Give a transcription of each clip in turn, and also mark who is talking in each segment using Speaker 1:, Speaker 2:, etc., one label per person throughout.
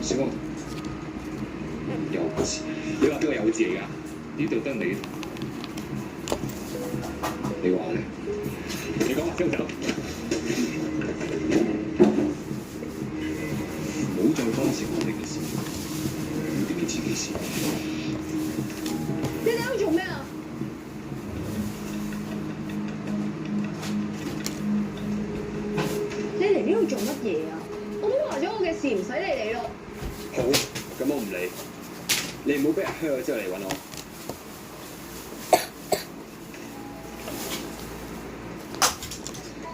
Speaker 1: 小紅，幼稚，你話邊個幼稚嚟㗎？呢度得你，你話咧？你講話先走，唔好再干涉我哋嘅事，要掂你自己事。
Speaker 2: 你哋喺度做咩啊？你嚟呢度做乜嘢啊？我都話咗我嘅事唔使你理咯。
Speaker 1: 好，咁我唔理，你唔好俾人靴咗之後嚟揾我。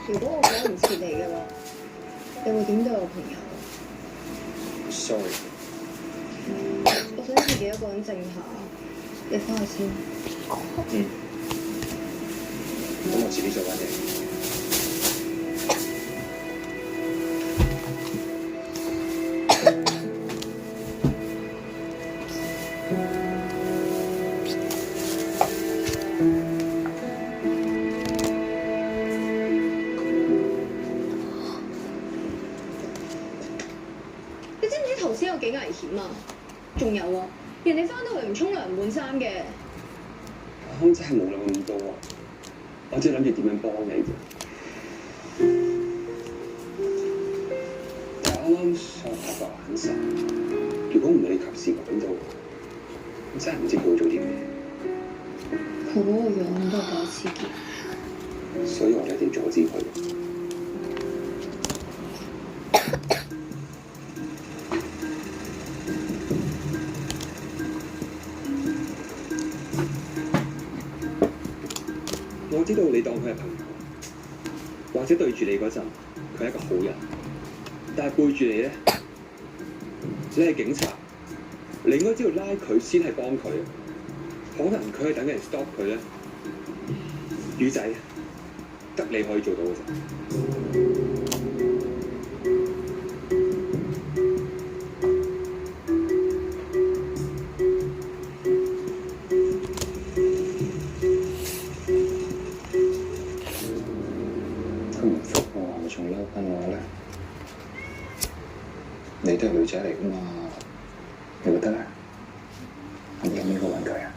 Speaker 2: 如果我趕唔切你嘅話，你會點對我朋友
Speaker 1: Sorry，
Speaker 2: 我想自己一個人靜下，你翻去先。
Speaker 1: 咁我自己再揾你。
Speaker 2: 你知唔知頭先有幾危險啊？仲有啊，人哋翻到嚟唔沖涼唔換衫嘅。
Speaker 1: 我真係冇諗咁多啊！我只係諗住點樣幫你啫。但係啱啱上下個眼神，如果唔係你及時講到，我真係唔知佢會做啲咩。
Speaker 2: 佢嗰個樣都係第一次見，
Speaker 1: 所以我一定阻止佢。我知道你當佢係朋友，或者對住你嗰陣，佢係一個好人，但係背住你咧，你係警察，你應該知道拉佢先係幫佢，可能佢係等人 stop 佢咧。魚仔，得你可以做到嘅啫。佢唔覆我，仲嬲緊我咧？你都係女仔嚟㗎嘛？你覺得咧？係咪應唔應該揾佢啊？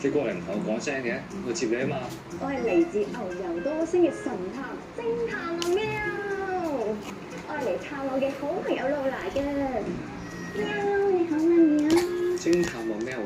Speaker 1: 你過嚟唔同我講聲嘅，我接你啊嘛。
Speaker 2: 我係嚟自牛油多星嘅神探偵探阿喵，我係嚟探我嘅好朋友露娜嘅。喵，你好嗎喵？
Speaker 1: 偵探我咩？